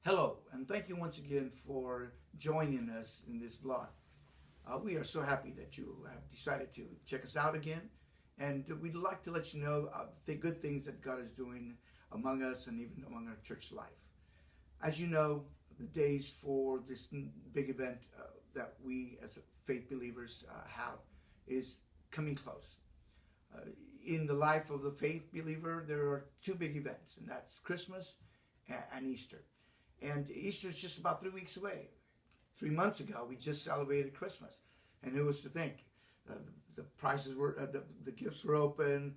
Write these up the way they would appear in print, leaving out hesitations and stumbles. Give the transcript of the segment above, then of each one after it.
Hello, and thank you once again for joining us in this blog. We are so happy that you have decided to check us out again, and we'd like to let you know the good things that God is doing among us and even among our church life. As you know, the days for this big event that we as faith believers have is coming close. Uh, in the life of the faith believer, there are two big events, and that's Christmas and Easter. And Easter is just about 3 weeks away. 3 months ago, we just celebrated Christmas. And who was to think? The prices were, the gifts were open,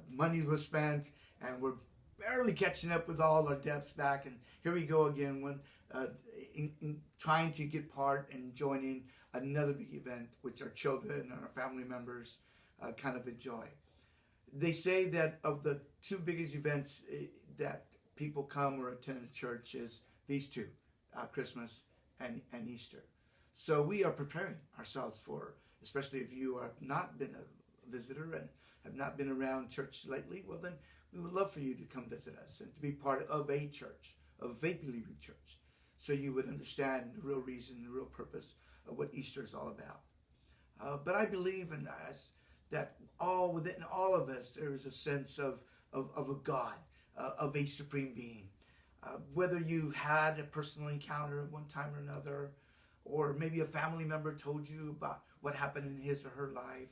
money was spent, and we're barely catching up with all our debts back. And here we go again when in trying to get part and join in another big event, which our children and our family members kind of enjoy. They say that of the two biggest events that people come or attend a church is these two, Christmas and Easter. So we are preparing ourselves for, especially if you have not been a visitor and have not been around church lately, well then we would love for you to come visit us and to be part of a church, of a faith-believing church, so you would understand the real reason, the real purpose of what Easter is all about. But I believe in us that within all of us there is a sense of a God, of a supreme being. Whether you had a personal encounter at one time or another, or maybe a family member told you about what happened in his or her life,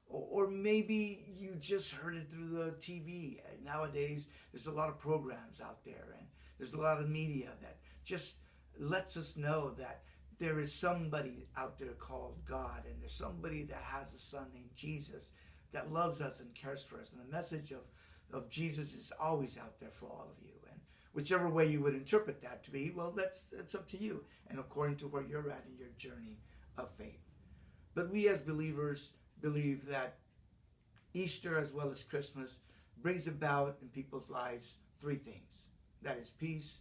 or maybe you just heard it through the TV. Nowadays, there's a lot of programs out there, and there's a lot of media that just lets us know that there is somebody out there called God, and there's somebody that has a son named Jesus that loves us and cares for us. And the message of Jesus is always out there for all of you. And whichever way you would interpret that to be, well, that's up to you, and according to where you're at in your journey of faith. But we as believers believe that Easter as well as Christmas brings about in people's lives three things. That is peace,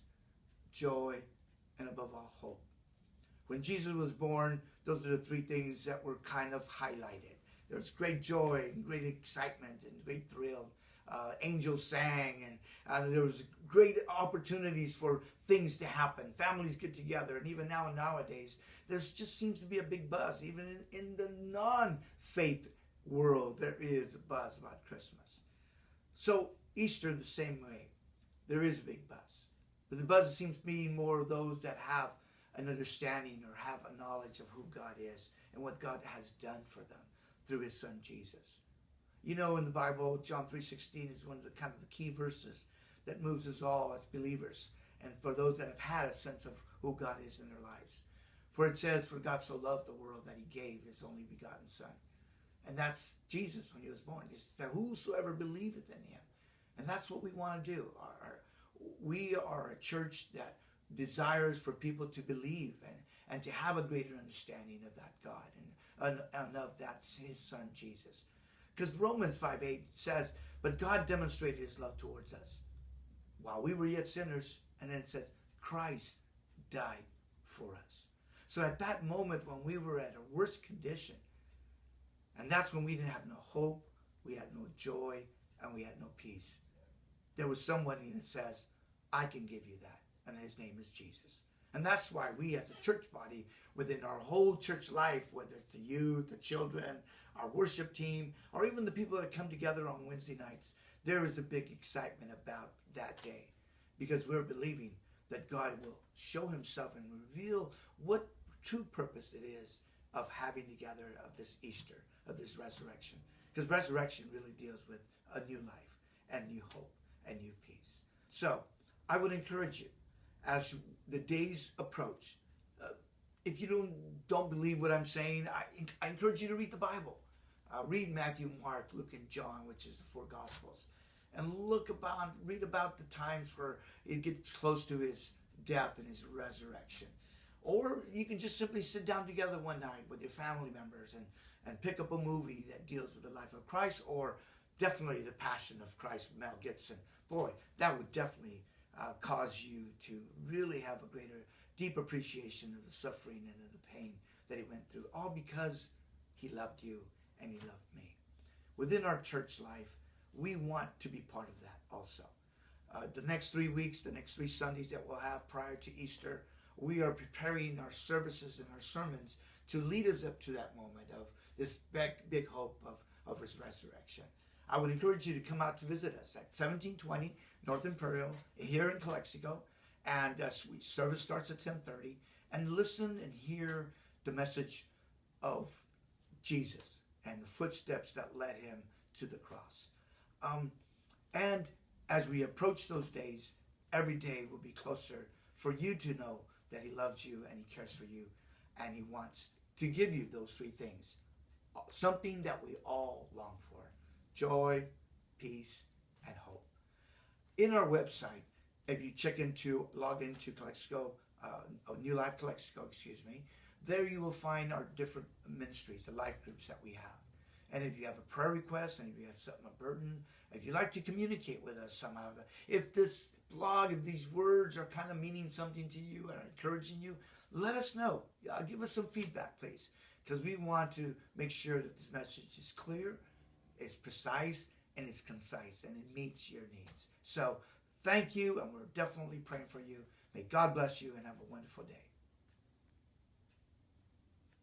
joy, and above all, hope. When Jesus was born, those are the three things that were kind of highlighted. There was great joy and great excitement and great thrill. Angels sang, and there was great opportunities for things to happen. Families get together, and even nowadays, there just seems to be a big buzz. Even in the non-faith world, there is a buzz about Christmas. So Easter the same way. There is a big buzz. But the buzz seems to be more of those that have an understanding or have a knowledge of who God is and what God has done for them through his son Jesus. You know, in the Bible, John 3:16 is one of the kind of the key verses that moves us all as believers, and for those that have had a sense of who God is in their lives. For it says, "For God so loved the world that he gave his only begotten son." And that's Jesus when he was born. He said, "Whosoever believeth in him." And that's what we want to do. We are a church that desires for people to believe and to have a greater understanding of that God and of that's his son Jesus. Because Romans 5:8 says, "But God demonstrated his love towards us while we were yet sinners," and then it says, "Christ died for us." So at that moment when we were at a worse condition, and that's when we didn't have no hope, we had no joy, and we had no peace, there was somebody that says, "I can give you that," and his name is Jesus. And that's why we as a church body, within our whole church life, whether it's the youth, the children, our worship team, or even the people that come together on Wednesday nights, there is a big excitement about that day, because we're believing that God will show himself and reveal what true purpose it is of having together of this Easter, of this resurrection. Because resurrection really deals with a new life and new hope and new peace. So I would encourage you, as the days approach, if you don't believe what I'm saying, I encourage you to read the Bible. Read Matthew, Mark, Luke, and John, which is the four Gospels, and read about the times where it gets close to his death and his resurrection. Or you can just simply sit down together one night with your family members and pick up a movie that deals with the life of Christ, or definitely the Passion of Christ with Mel Gibson. Boy, that would definitely cause you to really have a greater, deep appreciation of the suffering and of the pain that he went through, all because he loved you and he loved me. Within our church life, we want to be part of that also. The next 3 weeks, the next 3 Sundays that we'll have prior to Easter, we are preparing our services and our sermons to lead us up to that moment of this big hope of his resurrection. I would encourage you to come out to visit us at 1720 North Imperial here in Calexico, and service starts at 10:30, and listen and hear the message of Jesus and the footsteps that led him to the cross. And as we approach those days, every day will be closer for you to know that he loves you and he cares for you, and he wants to give you those 3 things, something that we all long for: joy, peace, and hope. In our website, if you log into Calexico, New Life Calexico, there you will find our different ministries, the life groups that we have. And if you have a prayer request, and if you have something, a burden, if you'd like to communicate with us somehow, if this blog, if these words are kind of meaning something to you and are encouraging you, let us know. Give us some feedback, please, because we want to make sure that this message is clear, it's precise, and it's concise, and it meets your needs. So thank you, and we're definitely praying for you. May God bless you, and have a wonderful day.